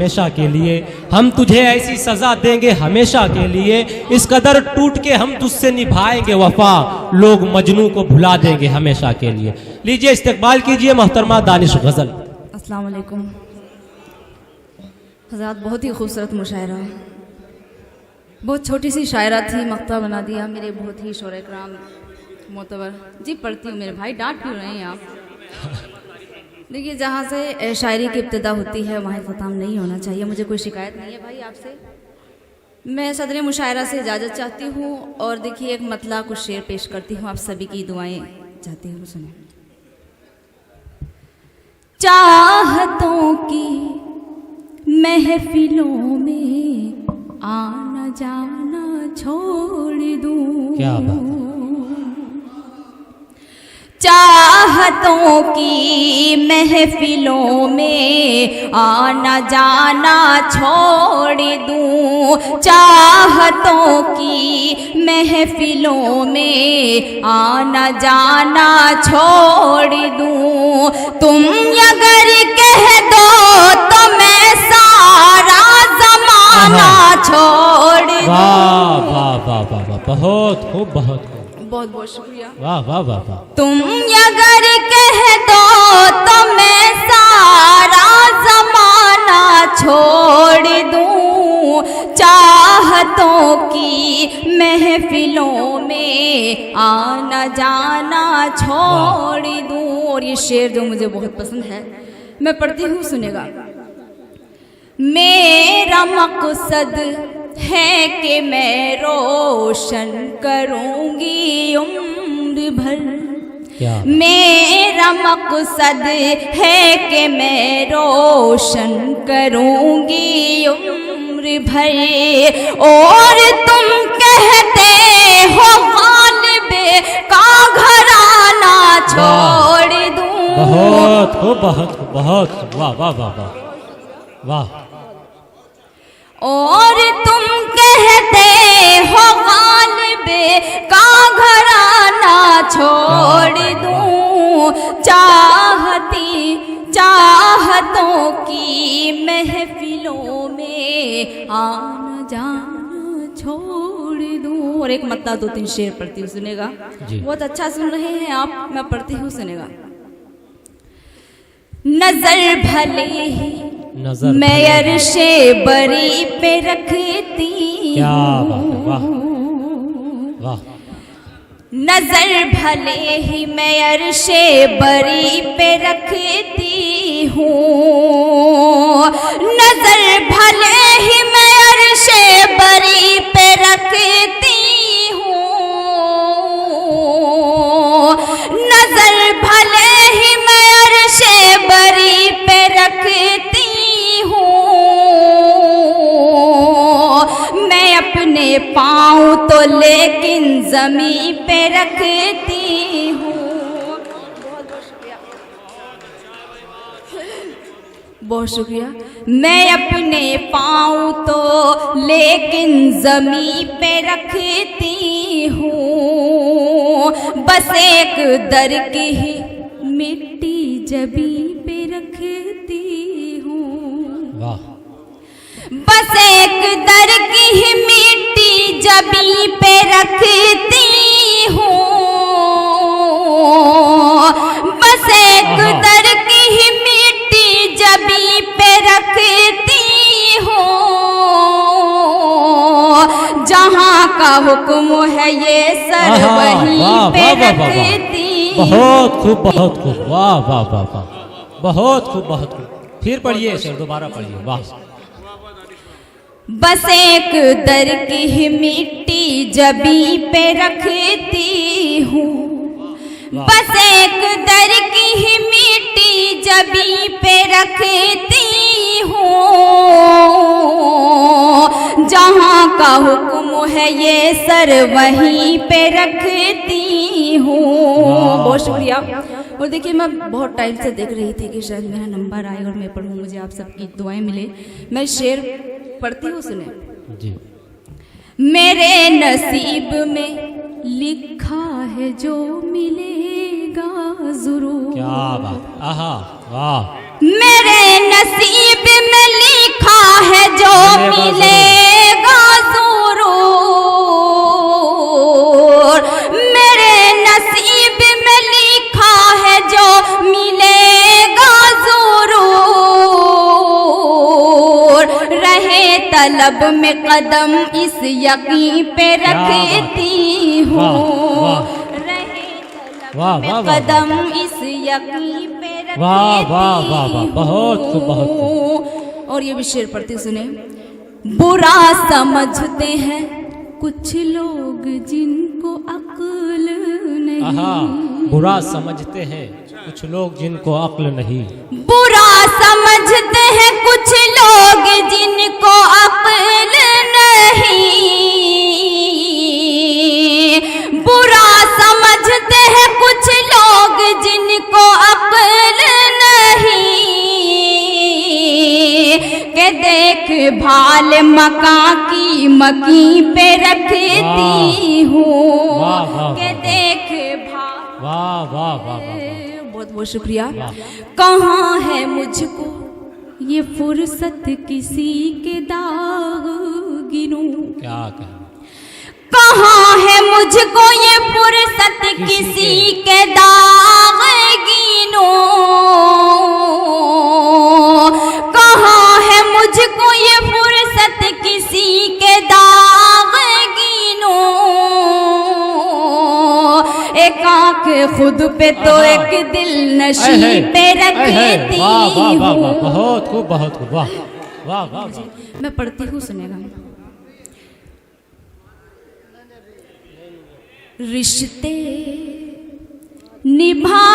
हमेशा के लिए। हम तुझे ऐसी सजा देंगे हमेशा के लिए, इस कदर टूट के हम तुझसे निभाएंगे वफा, लोग मजनू को भुला देंगे हमेशा के लिए। लीजिए इस्तकबाल कीजिए मोहतरमा दानिश गज़ल। अस्सलाम वालेकुम हज़रात, बहुत ही खूबसूरत मुशायरा, बहुत छोटी सी शायरा थी, मक्ता बना दिया मेरे बहुत ही शोर इकराम मोतबर जी। पढ़ती हूँ मेरे भाई, डांट क्यों रहे हैं आप? देखिए, जहाँ से शायरी की इब्तिदा होती है वहाँ ख़त्म नहीं होना चाहिए। मुझे कोई शिकायत नहीं है भाई आपसे। मैं सदर मुशायरा से इजाज़त चाहती हूँ और देखिए एक मतला कुछ शेर पेश करती हूँ, आप सभी की दुआएं चाहती हूँ, सुने। चाहतों की महफिलों में आना जाना छोड़ दूँ, क्या बात। चाहतों की महफिलों में आना जाना छोड़ दूँ, चाहतों की महफिलों में आना जाना छोड़ दूँ। तुम अगर कह दो तो मैं सारा ज़माना छोड़ दूँ। वाह वाह वाह वाह वाह, बहुत खूब, बहुत खूब, बहुत बहुत शुक्रिया। वाह वाह वाह वाह। तुम अगर कह दो तो मैं सारा ज़माना छोड़ दूँ, चाहतों की महफिलों में आना जाना छोड़ दूँ। और ये शेर जो मुझे बहुत पसंद है, मैं पढ़ती हूँ, सुनेगा। मेरा मकसद है कि मैं रोशन करूंगी उम्र भर, मेरा मकसद है कि मैं रोशन करूंगी उम्र भर। और तुम कहते हो गालिब का घराना छोड़ दूं। बहुत खूब, बहुत खूब, बहुत, वाह वाह वाह वाह वाह। और तुम कहते हो गालिब का घराना छोड़ दूं, चाहतों की महफिलों में आना जाना छोड़ दूं। और एक मत्ता दो तीन शेर पढ़ती हूँ, सुनेगा। बहुत अच्छा सुन रहे हैं आप, मैं पढ़ती हूँ, सुनेगा। नजर भले ही मैं अर्शे बरी पे रखती, क्या वाह वाह। नजर भले ही मैं अर्शे बरी पे रखती हूँ, नजर भले ही मैं अर्शे बरी पे रखती हूँ, नजर भले ही मैं अर्शे बरी पे रखती हूँ। मैं अपने पाँव तो लेकिन जमीन पे रखती हूँ। बहुत शुक्रिया। मैं अपने पाँव तो लेकिन जमीन पे रखती हूँ, बस एक दर की ही मिट्टी जबी पे रखती हूँ। वाह। बस एक दर की ही मिट्टी जबी पे रखती हूँ, बस एक दर की ही मिट्टी जबी पे रखती हूँ। जहाँ का हुक्म है ये सर वहीं पे रखती। बहुत खूब, बहुत खूब, वाह वाह वाह वाह, बहुत खूब, बहुत खूब। फिर पढ़िए सर, दोबारा पढ़िए। वाह। बस एक दर की ही मिट्टी जबी पे रखती हूँ, बस एक दर की ही मिट्टी जबी पे रखती हूँ। जहाँ का हुक्म है ये सर वहीं पे रखती हूँ। बहुत शुक्रिया। और देखिए, मैं बहुत टाइम से देख रही थी कि शायद मेरा नंबर आए और मैं पढ़ूँ, मुझे आप सबकी दुआएं मिले। मैं शेर पढ़ती हूँ, सुने जी। मेरे नसीब में लिखा है जो मिलेगा जरूर। क्या बात, आहा वाह। मेरे नसीब में लिखा है जो मिलेगा ज़रूर, मेरे नसीब में लिखा है जो मिलेगा ज़रूर, रहे तलब में कदम इस यकीन पे रखती हूँ, रहे तलब में कदम इस यकीन पे वाह वाह वाह वाह, बहुत बहुत। और ये भी शेर पढ़ती सुने। बुरा समझते हैं कुछ लोग जिनको अक्ल नहीं, आहा, बुरा समझते हैं कुछ लोग जिनको अक्ल नहीं, बुरा समझते हैं कुछ लोग जिनको अक्ल नहीं, बुरा समझते हैं कुछ लोग जिनको अक्ल नहीं, के देख भाल मकां की मकी पे रखती हूँ, के देख भाल। वाह वाह वाह, बहुत बहुत शुक्रिया। कहाँ है मुझको ये फुर्सत किसी के दाग गिनूं, क्या कहें, कहाँ है मुझको ये फुर्सत किसी के दाग गिनूं, कहाँ है मुझको ये फुर्सत किसी के दाग गिनूं, एक आँख खुद पे तो एक दिल नशी पे रखती हूँ। बहुत खूब बहुत खूब, वाह वाह वाह। मैं पढ़ती हूँ, सुनेगा। रिश्ते निभा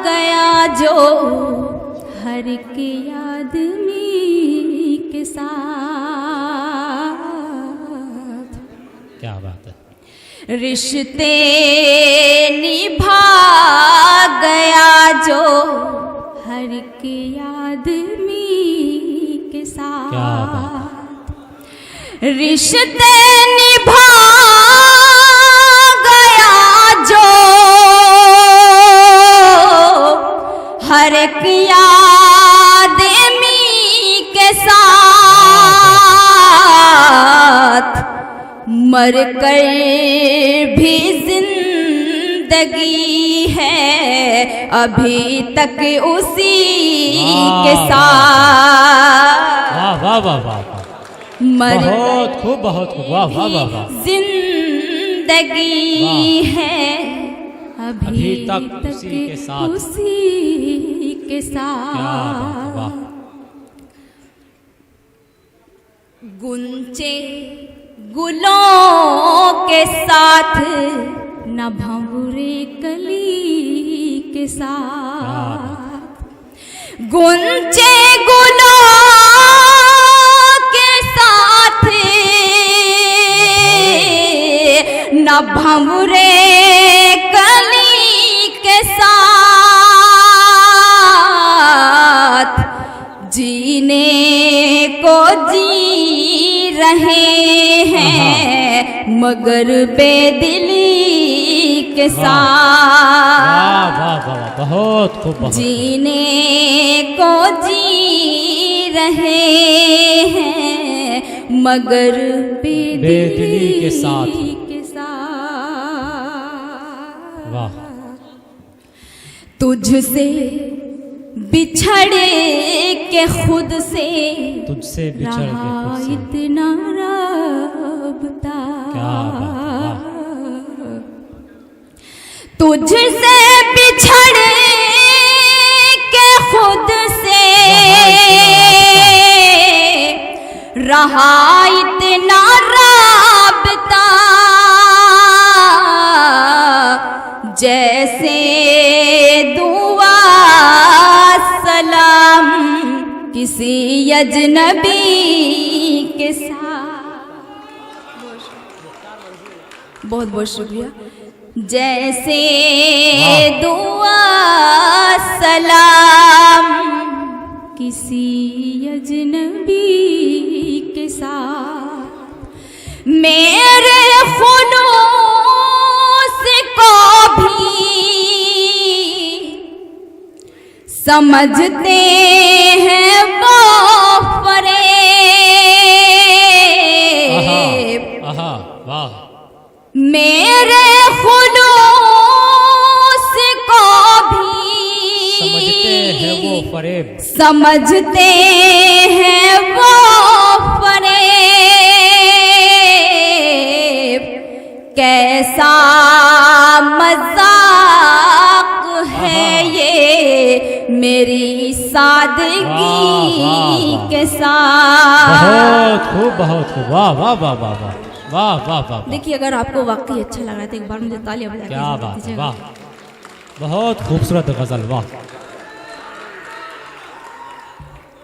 गया जो हर के आदमी के साथ, क्या बात है, रिश्ते निभा गया जो हर के आदमी के साथ, क्या बात है, रिश्ते निभा गया जो हर एक आदमी के साथ, मर कर भी जिंदगी है अभी तक उसी के साथ, वाह वाह वाह वाह, मर बहुत खूब बहुत खूब, वाह वाह वाह वाह, जिंदगी है अभी तक उसी के साथ, उसी के क्या बात, साथ। वाह। गुंचे गुलों के साथ न भंवरे कली के साथ, गुंचे गुलों के साथ न भंवरे कली के साथ, जीने को जी रहे हैं मगर बेदिली के साथ, वाह वाह वाह, बहुत खूब बहुत, जीने को जी रहे हैं मगर बेदिली के साथ, के साथ। वाह। तुझसे बिछड़े के खुद से तुझसे बिछड़ के रहा खुद से, इतना राबता, क्या बात, तुझसे बिछड़े के खुद से रहा इतना राबता, जैसे दुआ सलाम किसी अजनबी के साथ। बहुत बहुत शुक्रिया। जैसे दुआ सलाम किसी अजनबी के साथ, मेरे खुलूस को भी समझते हैं वो समझते हैं वो फरेब, कैसा मजाक है ये मेरी सादगी के साथ। बहुत खूब, बहुत खूब, वाह वाह वाह वाह वाह वाह वाह वाह। देखिए, अगर आपको वाकई अच्छा लग रहा है तो एक बार मुझे तालियां बजा के क्या बात है, दीजिएगा। वाह, बहुत खूबसूरत गजल, वाह।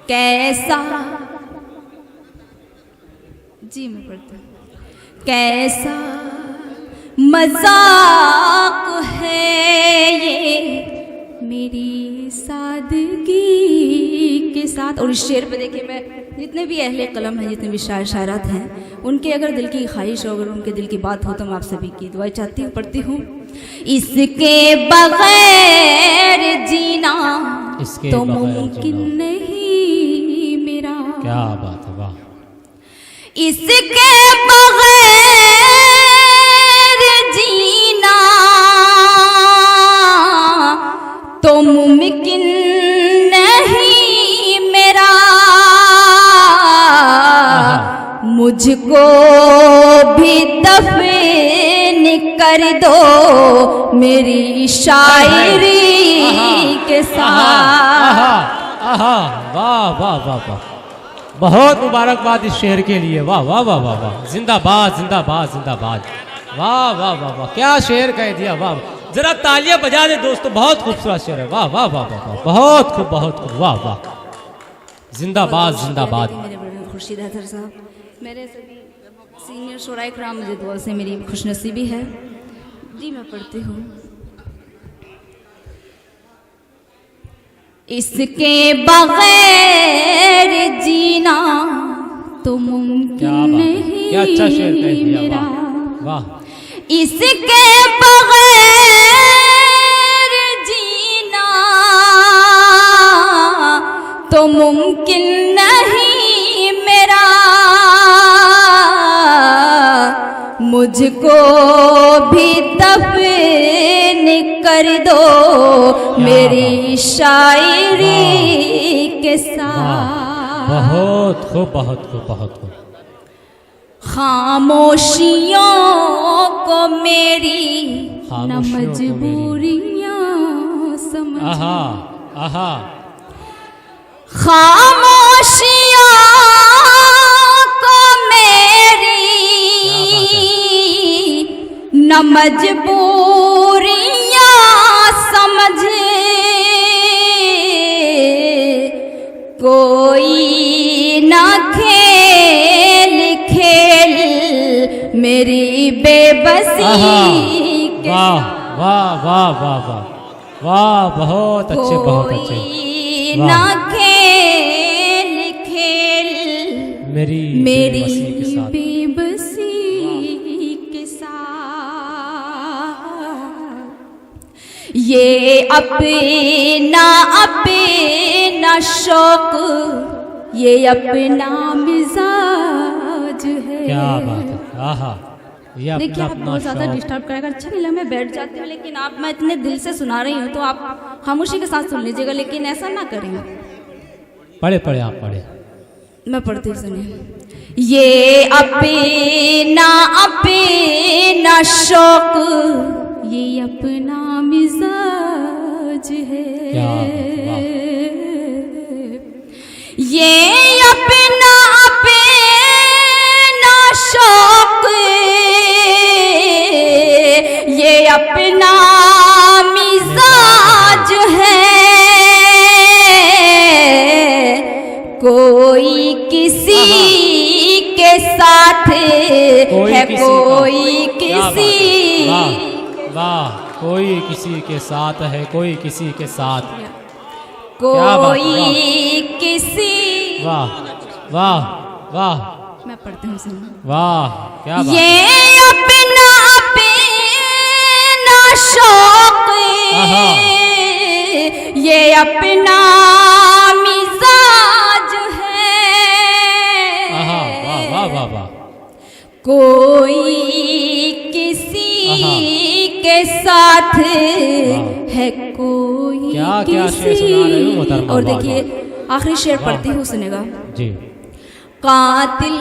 कैसा, जी मैं पढ़ती हूँ। कैसा मजाक है ये मेरी सादगी के साथ। और इस शेर पे देखिए, मैं जितने भी अहले कलम हैं, जितने भी शायर शायरात हैं, उनके अगर दिल की ख्वाहिश हो, अगर उनके दिल की बात हो, तो मैं आप सभी की दुआएं चाहती हूँ, पढ़ती हूँ। इसके बगैर जीना इसके तो बगैर मुमकिन जीना। नहीं मेरा। क्या बात है, वाह। इसके बगैर जीना तो मुमकिन नहीं मेरा। मुझको भी दफन कर दो मेरी शायरी के साथ। वाह वाह वाह वाह, बहुत मुबारकबाद इस शेर के लिए, वाह वाह वाह वाह वाह, जिंदाबाद जिंदाबाद जिंदाबाद, वाह वाह वाह वाह, क्या शेर कह दिया, वाह। जरा तालियां बजा दे दोस्तों, बहुत खूबसूरत शेर है, वाह वाह वाह वाह वाह, बहुत खूब, बहुत खूब, वाह वाह, जिंदाबाद जिंदाबाद। मेरे बड़े खुर्शीद हैदर साहब, मेरे सभी सीनियर शुराए कराम, मुझे दुआ से मेरी खुशनसीबी है। जी मैं पढ़ती हूँ। इसके बगैर जीना तो मुमकिन नहीं क्या अच्छा शेर कह दिया, मेरा। वाह। इसके बगैर जीना तो मुमकिन नहीं मेरा। मुझको भी दफन कर दो मेरी शायरी के साथ। बहुत खूब, बहुत खूब, बहुत खूब। खामोशियों को मेरी न खामोशियों को मजबूरियां समझ। आहा आहा, खामोशियों को मेरी न मजबूरियां समझ। कोई न खेल खेल मेरी बेबसी के वाह वाह वाह वाह वाह वाह, बहुत अच्छे, बहुत अच्छे। कोई वाह। न खेल खेल मेरी मेरी बेबसी के साथ। बेबसी के साथ। ये अपना अपना शौक, ये अपना मिजाज है। क्या बात है, आहा, ये देखिए, अपना आप अपना बहुत ज़्यादा शौक। डिस्टर्ब करेगा, अच्छा नहीं लगा, मैं बैठ जाती हूँ, लेकिन आप, मैं इतने दिल से सुना रही हूँ तो आप खामोशी के साथ सुन लीजिएगा, लेकिन ऐसा ना करें। पढ़े पढ़े, आप पढ़े। मैं पढ़ती हूँ, सुनिए। ये अपना अपना शौक, ये अपना मिजाज है। क्या बात, ये अपना अपना शौक, ये अपना मिजाज है। कोई किसी के साथ है, कोई किसी, वाह वाह, कोई किसी के साथ है, कोई किसी के साथ, कोई किसी। वाह वाह वाह मैं पढ़ती हूँ, सुनो। वाह, क्या बात। ये अपना अपना शौक, ये अपना मिजाज है। आहा, वाह वाह वाह वाह, कोई किसी के साथ है, कोई क्या क्या शेर किसी। सुना रहे हो मोहतरमा, और वाह, देखिए, आखिरी शेर पढ़ती हूँ, सुनेगा। जी। कातिल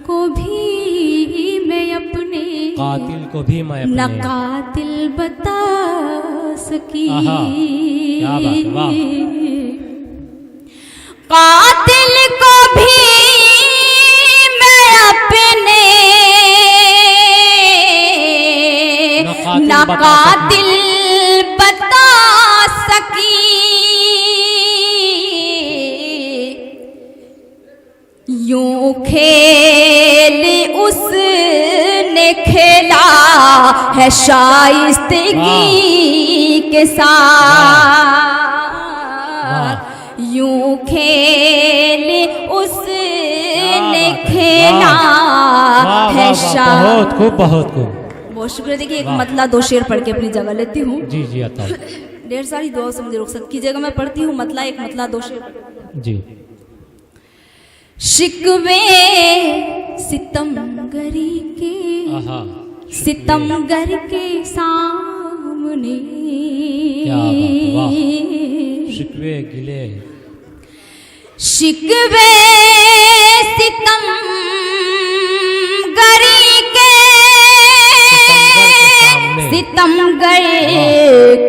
को भी मैं अपने, कातिल को भी मैं न अपने, कातिल बता सकी। आहा, क्या बात है, वाह। कातिल को भी मैं अपने, न कातिल बता सकी। यूं खेल उसने खेला है शाइस्तगी के साथ, यूं खेल उसने खेला है बहुत खूब, बहुत खूब। बहुत शुक्रिया। देखिए एक मतला दो शेर पढ़ के अपनी जगह लेती हूँ। जी जी अता। ढेर सारी दुआओं से मुझे रुखसत कीजिएगा। मैं पढ़ती हूँ मतला, एक मतला दो शेर। जी। शिकवे सितमगरी के, आहा, सितमगर के सामने, क्या बात है, वाह। शिकवे गिले, शिकवे सितमगरी के, सितमगर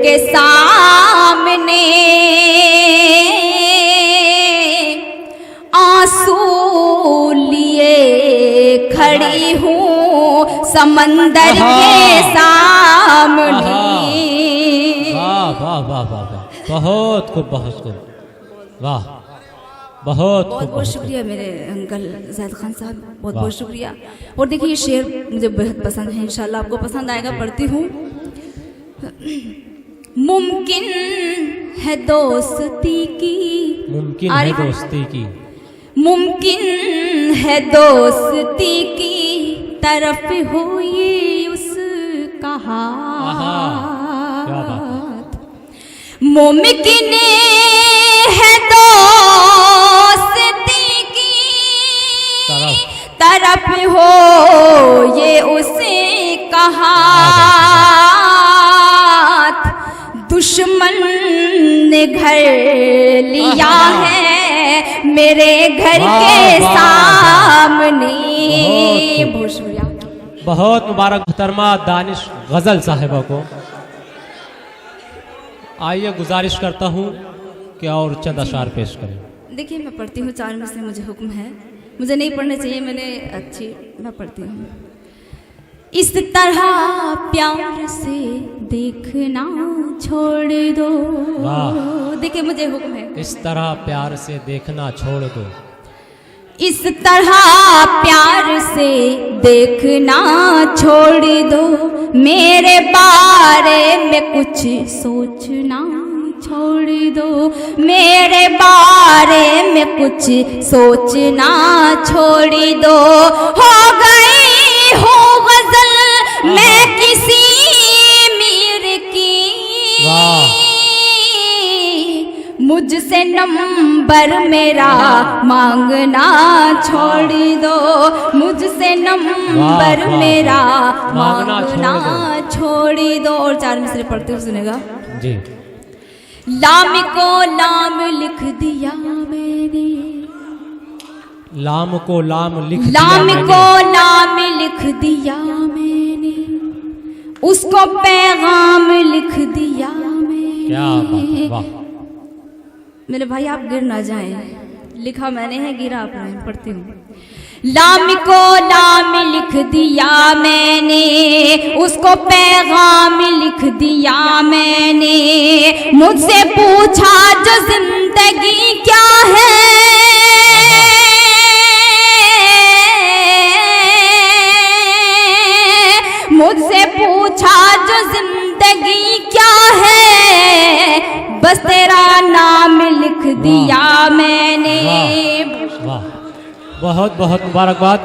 के सामने आंसू लिए खड़ी हूँ समंदर के सामने। वाह वाह वाह वाह वाह, बहुत खूब, बहुत खूब, वाह, बहुत बहुत बहुत शुक्रिया मेरे अंकल ज़ैद खान साहब, बहुत बहुत शुक्रिया। और देखिए ये शेर मुझे बेहद पसंद है, इंशाल्लाह आपको पसंद आएगा। पढ़ती हूँ। मुमकिन है दोस्ती की, मुमकिन है दोस्ती की, मुमकिन है दोस्ती की तरफ हो ये उसका हाथ, मुमकिन है दोस्ती की तरफ हो ये उसका हाथ, दुश्मन ने घर लिया है मेरे घर के सामने। बहुत शुक्रिया। बहुत मुबारक मोहतरमा दानिश गजल साहिबा को। आइए गुजारिश करता हूँ कि और चंद अशार पेश करें। देखिए मैं पढ़ती हूँ, 4 में से मुझे हुक्म है, मुझे नहीं पढ़ने चाहिए, मैं पढ़ती हूँ। इस तरह प्यार से देखना छोड़ दो। देखिए मुझे हुक्म है, इस तरह प्यार से देखना छोड़ दो, इस तरह प्यार से देखना छोड़ दो, मेरे बारे में कुछ सोचना छोड़ दो, मेरे बारे में कुछ सोचना छोड़ दो। हो गई हो गजल मैं किसी मीर की, मुझसे नंबर मेरा मांगना छोड़ दो, मुझसे नंबर मेरा मांगना छोड़ दो। और 4 मिसरे पढ़ते हुए सुनेगा। जी। लाम को लाम लिख दिया मैंने, लाम को लाम लिख दिया, लाम को लाम लिख दिया मैंने, उसको पैगाम लिख दिया मैंने। क्या बात है, वाह। मेरे भाई आप गिर ना जाएं, लिखा मैंने है, गिरा आपने। पढ़ती हूँ। लाम को लाम लिख दिया मैंने, उसको पैगाम लिख दिया मैंने, मुझसे पूछा जो जिंदगी क्या है, मुझसे पूछा जो जिंदगी क्या है, बस तेरा नाम लिख दिया मैंने। वाह, बहुत बहुत मुबारकबाद।